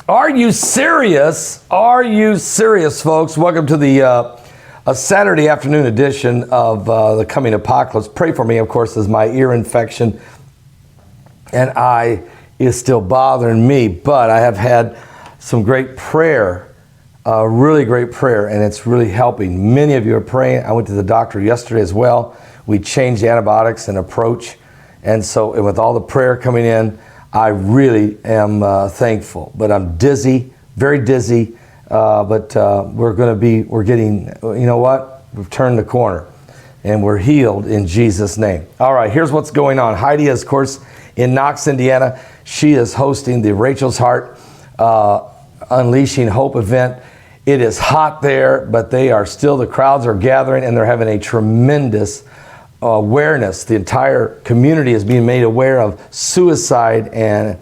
Are you serious? Are you serious, folks? Welcome to the a Saturday afternoon edition of the Coming Apocalypse. Pray for me, of course, as my ear infection and eye is still bothering me, but I have had some great prayer, really great prayer, and it's really helping. Many of you are praying. I went to the doctor yesterday as well. We changed the antibiotics and approach, and so with all the prayer coming in, I really am thankful, but I'm dizzy, very dizzy, but we're getting, you know what? We've turned the corner and we're healed in Jesus' name. All right, here's what's going on. Heidi is, of course, in Knox, Indiana. She is hosting the Rachel's Heart Unleashing Hope event. It is hot there, but the crowds are gathering and they're having a tremendous awareness. The entire community is being made aware of suicide and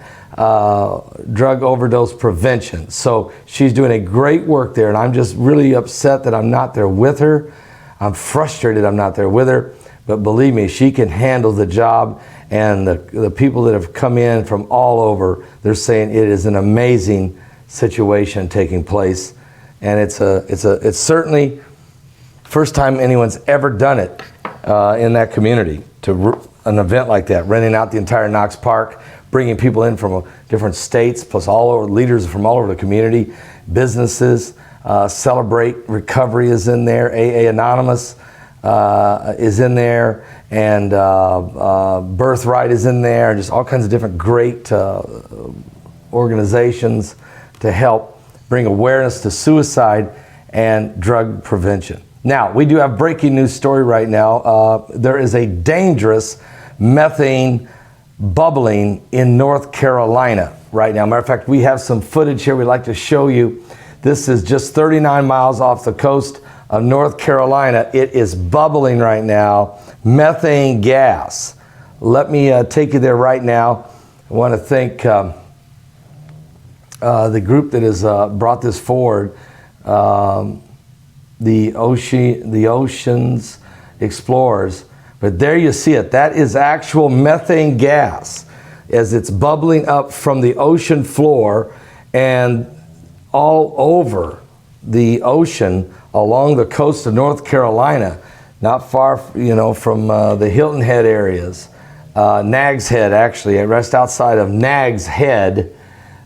drug overdose prevention. So she's doing a great work there, and I'm just really upset that I'm not there with her. I'm frustrated I'm not there with her, but believe me, she can handle the job. And the people that have come in from all over, they're saying it is an amazing situation taking place, and it's certainly first time anyone's ever done it in that community, to an event like that, renting out the entire Knox Park, bringing people in from different states, plus all over, leaders from all over the community, businesses. Celebrate Recovery is in there, AA Anonymous is in there, and Birthright is in there, just all kinds of different great organizations to help bring awareness to suicide and drug prevention. Now, we do have breaking news story right now. There is a dangerous methane bubbling in North Carolina right now. Matter of fact, we have some footage here we'd like to show you. This is just 39 miles off the coast of North Carolina. It is bubbling right now, methane gas. Let me take you there right now. I want to thank the group that has brought this forward. The Oceans Explorers. But there you see it. That is actual methane gas as it's bubbling up from the ocean floor and all over the ocean along the coast of North Carolina, not far, from the Hilton Head areas. Nags Head, actually, just outside of Nags Head.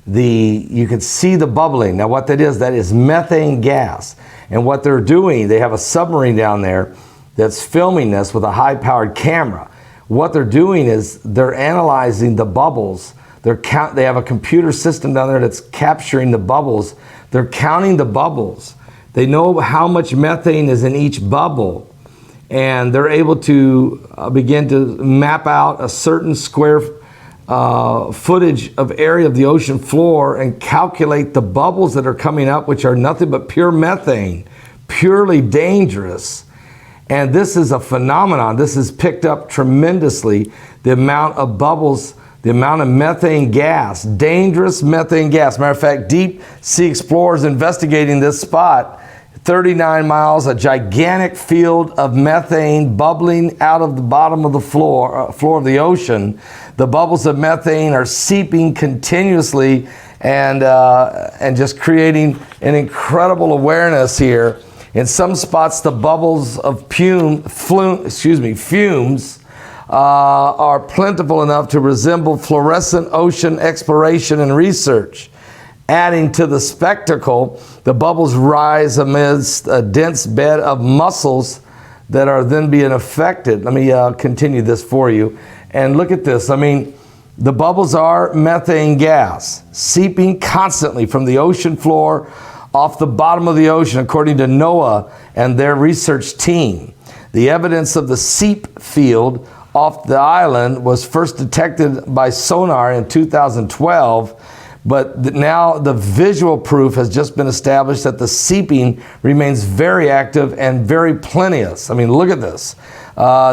You can see the bubbling. Now what that is methane gas. And what they're doing, they have a submarine down there that's filming this with a high-powered camera. What they're doing is they're analyzing the bubbles. They have a computer system down there that's capturing the bubbles. They're counting the bubbles. They know how much methane is in each bubble. And they're able to begin to map out a certain square footage of area of the ocean floor and calculate the bubbles that are coming up, which are nothing but pure methane, purely dangerous. And this is a phenomenon. This has picked up tremendously, the amount of bubbles, the amount of methane gas, dangerous methane gas. Matter of fact, deep sea explorers investigating this spot, 39 miles, a gigantic field of methane bubbling out of the bottom of the floor of the ocean. The bubbles of methane are seeping continuously and just creating an incredible awareness here. In some spots, the bubbles of fumes are plentiful enough to resemble fluorescent ocean exploration and research. Adding to the spectacle, the bubbles rise amidst a dense bed of mussels that are then being affected. Let me continue this for you. And look at this. I mean, the bubbles are methane gas seeping constantly from the ocean floor off the bottom of the ocean, according to NOAA and their research team. The evidence of the seep field off the island was first detected by sonar in 2012. But now the visual proof has just been established that the seeping remains very active and very plenteous. I mean, look at this.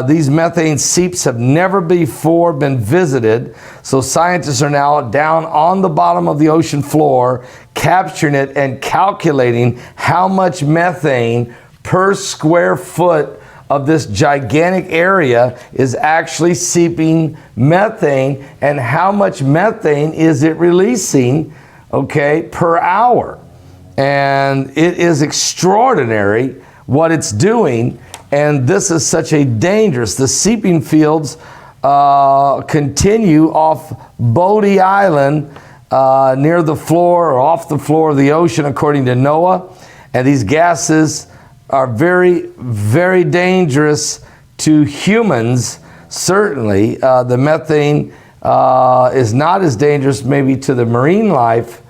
These methane seeps have never before been visited, so scientists are now down on the bottom of the ocean floor, capturing it and calculating how much methane per square foot of this gigantic area is actually seeping methane, and how much methane is it releasing okay, per hour. And it is extraordinary what it's doing. And this is such a dangerous, the seeping fields continue off Bodie Island near the floor or off the floor of the ocean, according to NOAA. And these gases are very, very dangerous to humans. Certainly, the methane is not as dangerous maybe to the marine life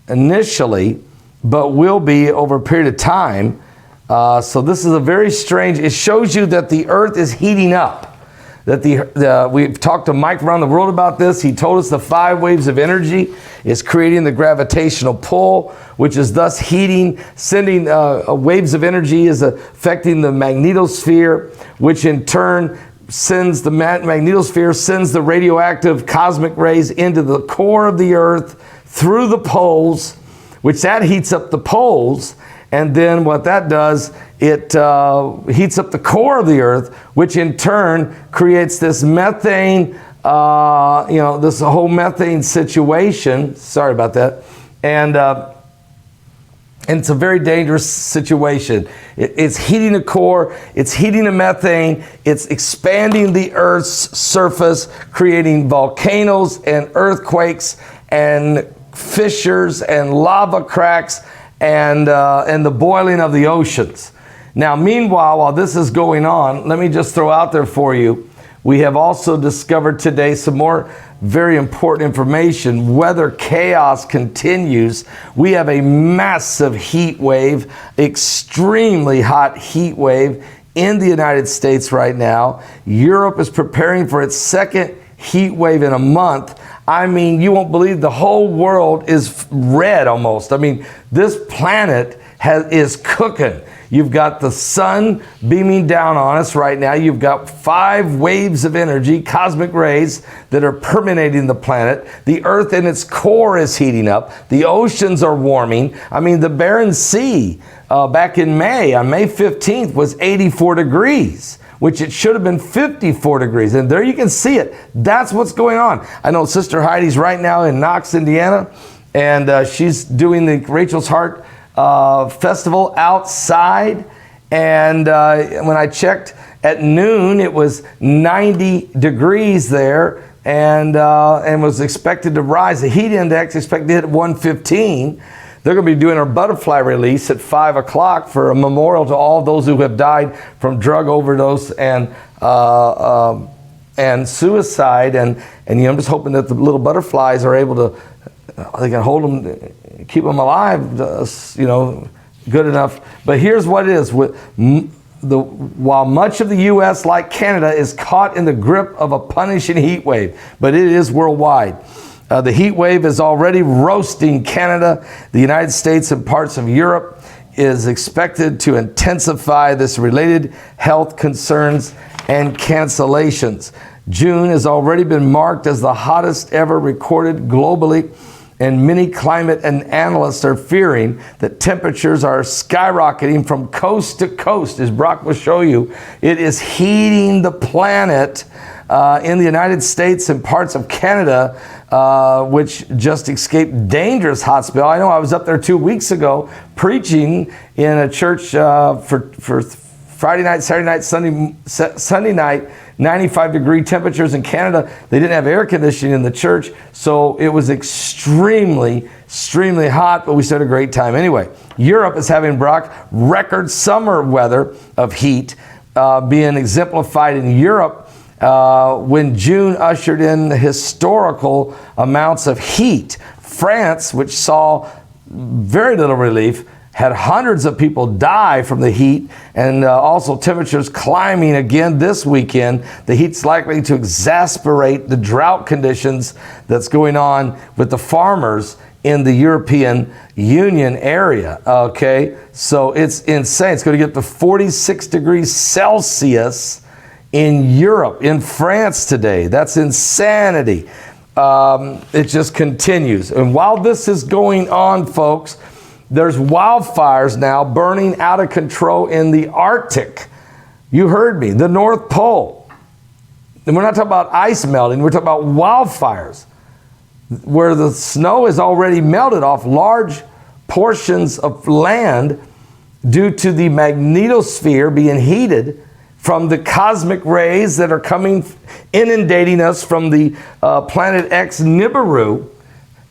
initially, but will be over a period of time. So this is a very strange, it shows you that the earth is heating up. That we've talked to Mike around the world about this. He told us the 5 waves of energy is creating the gravitational pull, which is thus heating, sending waves of energy is affecting the magnetosphere, which in turn sends the magnetosphere, sends the radioactive cosmic rays into the core of the earth through the poles, which that heats up the poles. And then what that does, it heats up the core of the earth, which in turn creates this methane, this whole methane situation. Sorry about that. And it's a very dangerous situation. It's heating the core, it's heating the methane, it's expanding the Earth's surface, creating volcanoes and earthquakes and fissures and lava cracks and the boiling of the oceans. Now, meanwhile, while this is going on, let me just throw out there for you, we have also discovered today some more very important information. Weather chaos continues. We have a massive heat wave, extremely hot heat wave in the United States right now. Europe is preparing for its second heat wave in a month. I mean, you won't believe the whole world is red almost. I mean, this planet is cooking. You've got the sun beaming down on us right now. You've got 5 waves of energy, cosmic rays, that are permeating the planet. The earth in its core is heating up. The oceans are warming. I mean, the Barents Sea back in May, on May 15th, was 84 degrees. Which it should have been 54 degrees. And there you can see it. That's what's going on. I know Sister Heidi's right now in Knox, Indiana, and she's doing the Rachel's Heart Festival outside. And when I checked at noon, it was 90 degrees there and was expected to rise. The heat index expected to hit 115. They're going to be doing our butterfly release at 5 o'clock for a memorial to all those who have died from drug overdose and suicide. And I'm just hoping that the little butterflies are able to, they can hold them, keep them alive, good enough. But here's what it is. While much of the U.S., like Canada, is caught in the grip of a punishing heat wave, but it is worldwide. The heat wave is already roasting Canada, the United States, and parts of Europe. Is expected to intensify this related health concerns and cancellations. June has already been marked as the hottest ever recorded globally, and many climate and analysts are fearing that temperatures are skyrocketing from coast to coast. As Brock will show you, it is heating the planet in the United States and parts of Canada, which just escaped dangerous hot spell. I know I was up there 2 weeks ago preaching in a church for Friday night, Saturday night, Sunday night, 95 degree temperatures in Canada. They didn't have air conditioning in the church, so it was extremely hot, but we still had a great time. Anyway, Europe is having, Brock, record summer weather of heat being exemplified in Europe when June ushered in historical amounts of heat. France, which saw very little relief, had hundreds of people die from the heat, and also temperatures climbing again this weekend. The heat's likely to exacerbate the drought conditions that's going on with the farmers in the European Union area, okay? So it's insane. It's going to get to 46 degrees Celsius in Europe, in France today. That's insanity. It just continues. And while this is going on, folks, there's wildfires now burning out of control in the Arctic. You heard me, the North Pole. And we're not talking about ice melting, we're talking about wildfires. where the snow is already melted off large portions of land due to the magnetosphere being heated from the cosmic rays that are coming, inundating us from the planet X Nibiru.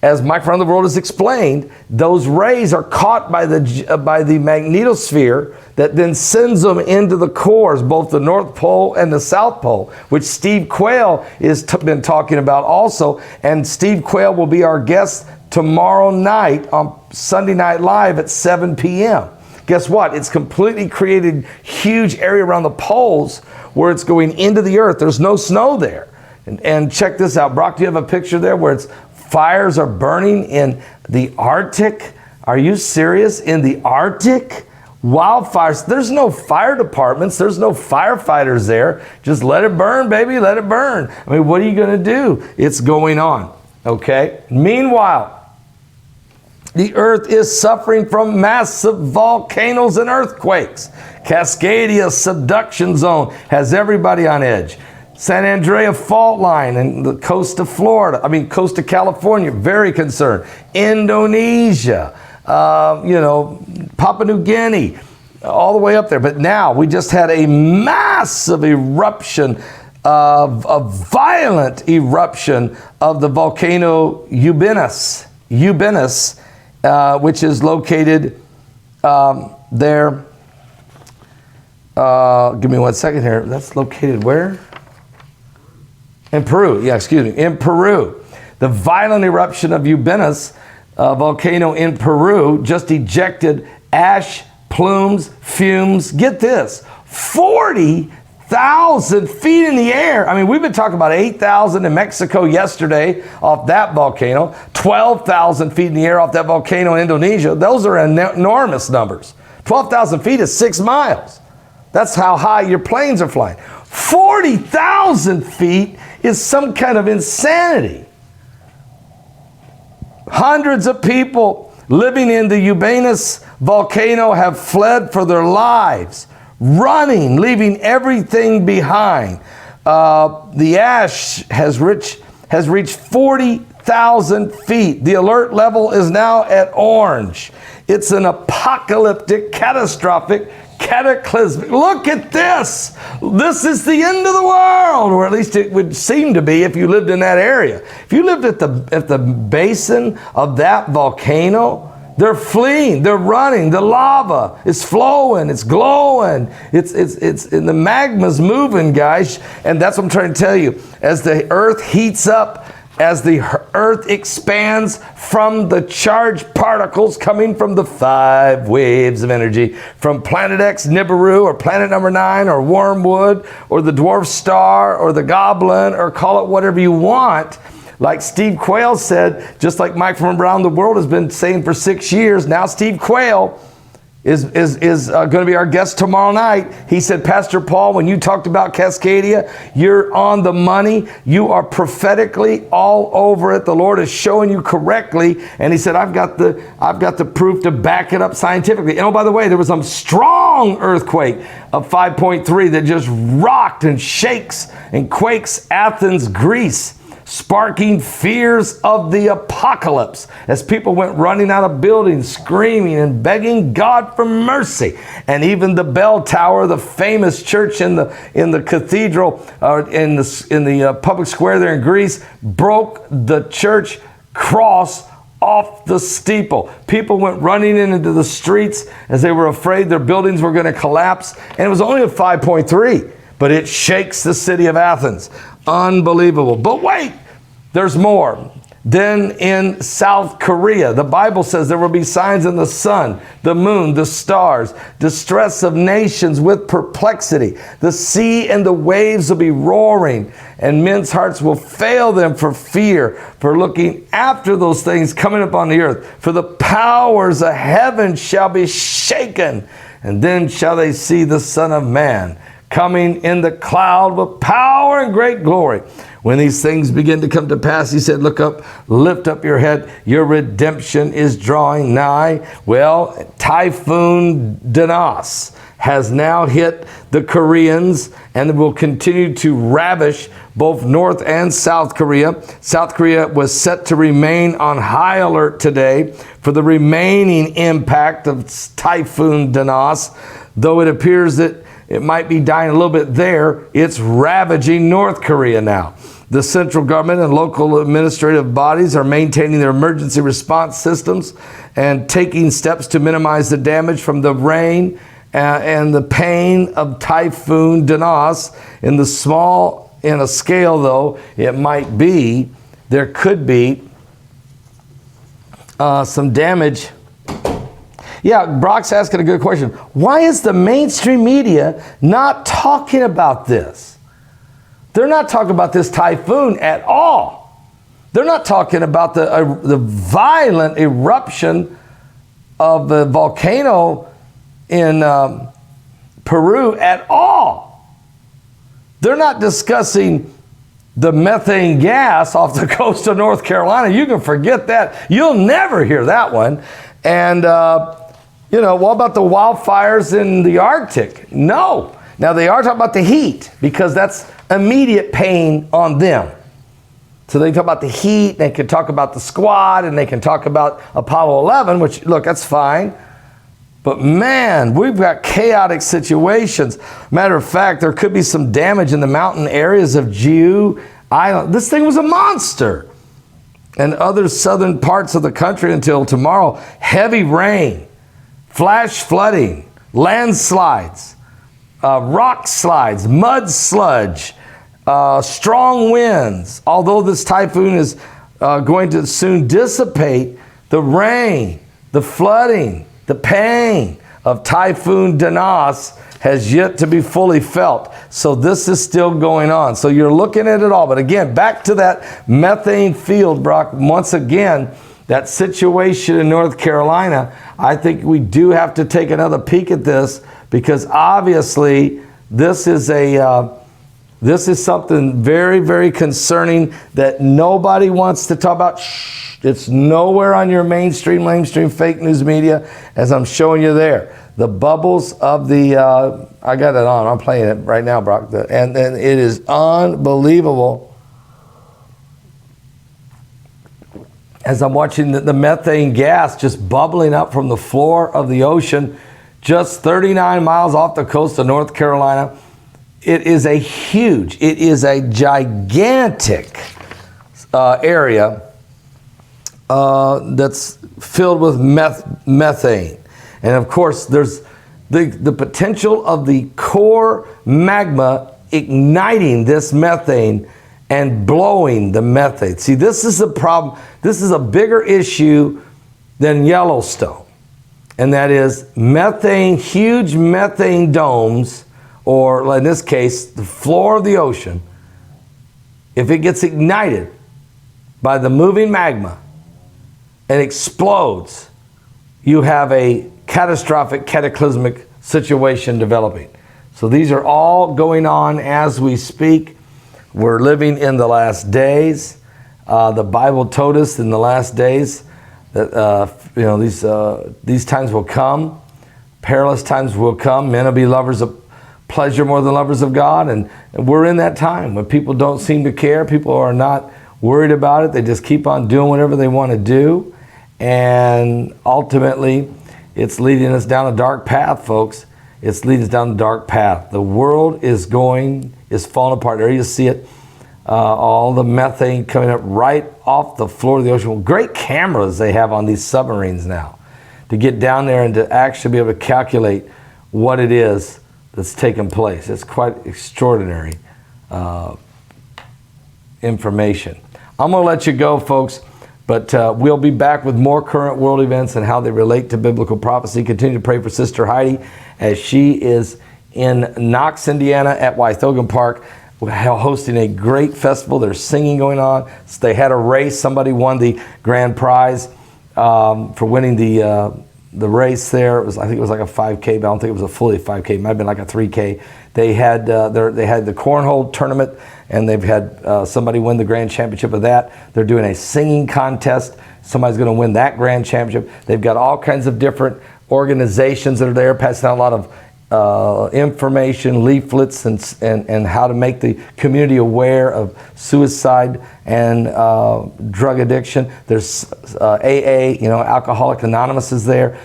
As Mike from the World has explained, those rays are caught by the magnetosphere that then sends them into the cores, both the North Pole and the South Pole, which Steve Quayle has been talking about also. And Steve Quayle will be our guest tomorrow night on Sunday Night Live at 7 p.m. Guess what? It's completely created huge area around the poles where it's going into the earth. There's no snow there. And check this out. Brock, do you have a picture there where it's fires are burning in the Arctic? Are you serious? In the Arctic? Wildfires. There's no fire departments. There's no firefighters there. Just let it burn, baby. Let it burn. I mean, what are you going to do? It's going on. Okay? Meanwhile, the earth is suffering from massive volcanoes and earthquakes. Cascadia subduction zone has everybody on edge. San Andreas fault line and the coast of coast of California, very concerned. Indonesia, Papua New Guinea, all the way up there. But now we just had a massive eruption, a violent eruption of the volcano Ubanus, which is located there. Give me 1 second here. That's located where? In Peru, in Peru. The violent eruption of Ubanus volcano in Peru just ejected ash, plumes, fumes. Get this, 40,000 feet in the air. I mean, we've been talking about 8,000 in Mexico yesterday off that volcano, 12,000 feet in the air off that volcano in Indonesia. Those are enormous numbers. 12,000 feet is 6 miles. That's how high your planes are flying. 40,000 feet is some kind of insanity. Hundreds of people living in the Ubanus volcano have fled for their lives, running, leaving everything behind. The ash has reached 40,000 feet. The alert level is now at orange. It's an apocalyptic, catastrophic, cataclysmic. Look at this. This is the end of the world, or at least it would seem to be if you lived in that area. If you lived at the basin of that volcano, they're fleeing, they're running, the lava is flowing, it's glowing, it's and the magma's moving, guys. And that's what I'm trying to tell you. As the earth heats up, as the earth expands from the charged particles coming from the 5 waves of energy, from planet X Nibiru, or planet number 9, or Wormwood, or the dwarf star, or the goblin, or call it whatever you want. Like Steve Quayle said, just like Mike from around the world has been saying for 6 years, now Steve Quayle is going to be our guest tomorrow night. He said, Pastor Paul, when you talked about Cascadia, you're on the money. You are prophetically all over it. The Lord is showing you correctly. And he said, I've got the proof to back it up scientifically. And oh, by the way, there was a strong earthquake of 5.3 that just rocked and shakes and quakes Athens, Greece, sparking fears of the apocalypse as people went running out of buildings, screaming and begging God for mercy. And even the bell tower, the famous church in the cathedral, in the public square there in Greece, broke the church cross off the steeple. People went running into the streets as they were afraid their buildings were going to collapse. And it was only a 5.3, but it shakes the city of Athens. Unbelievable. But wait, there's more. Then in South Korea, the Bible says there will be signs in the sun, the moon, the stars, distress of nations with perplexity. The sea and the waves will be roaring, and men's hearts will fail them for fear, for looking after those things coming upon the earth. For the powers of heaven shall be shaken, and then shall they see the Son of Man coming in the cloud with power and great glory. When these things begin to come to pass, he said, look up, lift up your head. Your redemption is drawing nigh. Well, Typhoon Danas has now hit the Koreans and will continue to ravish both North and South Korea. South Korea was set to remain on high alert today for the remaining impact of Typhoon Danas. Though it appears that it might be dying a little bit there, it's ravaging North Korea now. The central government and local administrative bodies are maintaining their emergency response systems and taking steps to minimize the damage from the rain and the pain of Typhoon Danas. In a scale though, there could be some damage. Yeah, Brock's asking a good question. Why is the mainstream media not talking about this? They're not talking about this typhoon at all. They're not talking about the violent eruption of the volcano in Peru at all. They're not discussing the methane gas off the coast of North Carolina. You can forget that. You'll never hear that one. And, what about the wildfires in the Arctic? No. Now, they are talking about the heat because that's immediate pain on them. So they talk about the heat, they can talk about the squad, and they can talk about Apollo 11, which, look, that's fine. But man, we've got chaotic situations. Matter of fact, there could be some damage in the mountain areas of Jew Island. This thing was a monster. And other southern parts of the country until tomorrow. Heavy rain, flash flooding, landslides, rock slides, mud sludge, strong winds. Although this typhoon is going to soon dissipate, the rain, the flooding, the pain of Typhoon Danas has yet to be fully felt. So this is still going on. So you're looking at it all. But again, back to that methane field, Brock. Once again, that situation in North Carolina, I think we do have to take another peek at this because obviously this is something very, very concerning that nobody wants to talk about. Shh. It's nowhere on your mainstream fake news media, as I'm showing you there. The bubbles of the, I got it on. I'm playing it right now, Brock. And it is unbelievable. As I'm watching the methane gas just bubbling up from the floor of the ocean, just 39 miles off the coast of North Carolina. It is a gigantic area that's filled with methane. And of course, there's the potential of the core magma igniting this methane and blowing the methane. See, this is a problem. This is a bigger issue than Yellowstone. And that is methane, huge methane domes, or in this case, the floor of the ocean. If it gets ignited by the moving magma and explodes, you have a catastrophic, cataclysmic situation developing. So these are all going on as we speak. We're living in the last days. The Bible told us in the last days that these times will come. Perilous times will come. Men will be lovers of pleasure more than lovers of God. And we're in that time when people don't seem to care. People are not worried about it. They just keep on doing whatever they want to do. And ultimately, it's leading us down a dark path, folks. It's leading us down a dark path. The world is falling apart. There you see it. All the methane coming up right off the floor of the ocean. Well, great cameras they have on these submarines now to get down there and to actually be able to calculate what it is that's taking place. It's quite extraordinary information. I'm going to let you go, folks, but we'll be back with more current world events and how they relate to biblical prophecy. Continue to pray for Sister Heidi as she is in Knox, Indiana at Wythogan Park. We're hosting a great festival. There's singing going on. So they had a race. Somebody won the grand prize for winning the race there. I think it was like a 5K, but I don't think it was a fully 5K. It might have been like a 3K. They had the cornhole tournament, and they've had somebody win the grand championship of that. They're doing a singing contest. Somebody's going to win that grand championship. They've got all kinds of different organizations that are there passing out a lot of information, leaflets, and how to make the community aware of suicide and drug addiction. There's AA, Alcoholics Anonymous is there.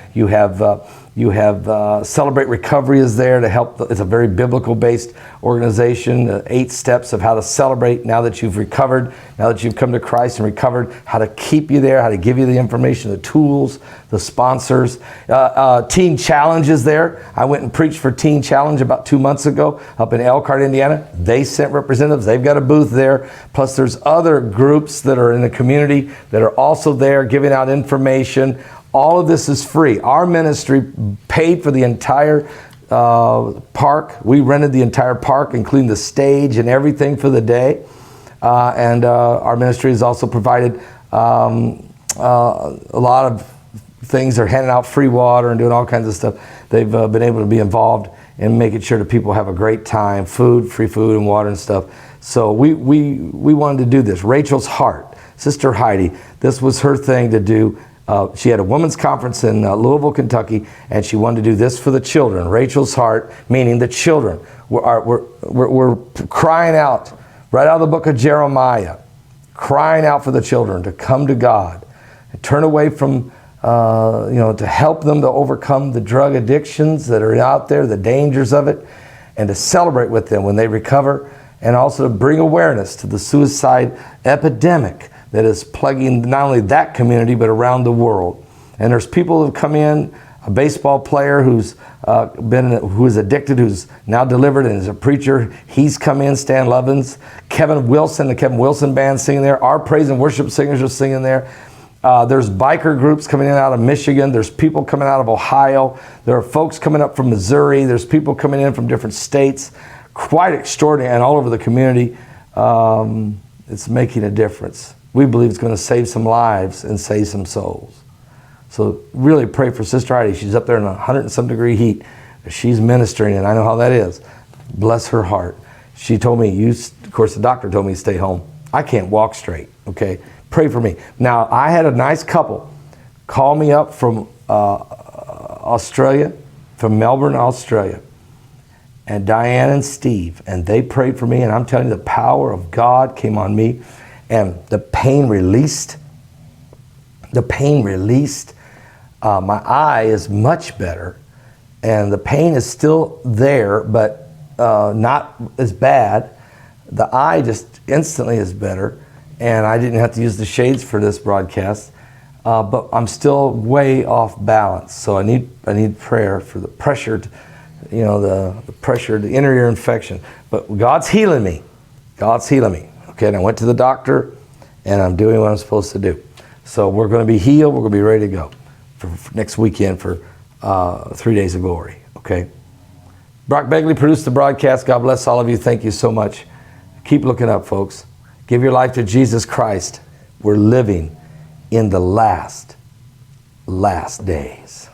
You have Celebrate Recovery is there to help. It's a very biblical-based organization. 8 steps of how to celebrate now that you've recovered, now that you've come to Christ and recovered, how to keep you there, how to give you the information, the tools, the sponsors. Teen Challenge is there. I went and preached for Teen Challenge about 2 months ago up in Elkhart, Indiana. They sent representatives. They've got a booth there. Plus there's other groups that are in the community that are also there giving out information. All of this is free. Our ministry paid for the entire park. We rented the entire park, including the stage and everything for the day. And our ministry has also provided a lot of things. They're handing out free water and doing all kinds of stuff. They've been able to be involved in making sure that people have a great time, free food and water and stuff. So we wanted to do this. Rachel's heart, Sister Heidi, this was her thing to do. She had a women's conference in Louisville, Kentucky, and she wanted to do this for the children. Rachel's heart, meaning the children. We're crying out, right out of the book of Jeremiah, crying out for the children to come to God and turn away from, to help them to overcome the drug addictions that are out there, the dangers of it, and to celebrate with them when they recover, and also to bring awareness to the suicide epidemic that is plaguing not only that community, but around the world. And there's people who have come in, a baseball player who's addicted, who's now delivered and is a preacher. He's come in, Stan Lovins. Kevin Wilson, the Kevin Wilson band singing there. Our praise and worship singers are singing there. There's biker groups coming in out of Michigan. There's people coming out of Ohio. There are folks coming up from Missouri. There's people coming in from different states. Quite extraordinary, and all over the community. It's making a difference. We believe it's going to save some lives and save some souls. So really pray for Sister Heidi. She's up there in 100 and some degree heat. She's ministering, and I know how that is. Bless her heart. She told me, of course the doctor told me to stay home. I can't walk straight, okay? Pray for me. Now, I had a nice couple call me up from Australia, from Melbourne, Australia, and Diane and Steve, and they prayed for me, and I'm telling you, the power of God came on me. And the pain released. My eye is much better. And the pain is still there, but not as bad. The eye just instantly is better. And I didn't have to use the shades for this broadcast. But I'm still way off balance. So I need prayer for the pressure, the pressure, the inner ear infection. But God's healing me. God's healing me. Okay, and I went to the doctor, and I'm doing what I'm supposed to do. So we're going to be healed. We're going to be ready to go for next weekend for 3 days of glory. Okay. Brock Begley produced the broadcast. God bless all of you. Thank you so much. Keep looking up, folks. Give your life to Jesus Christ. We're living in the last days.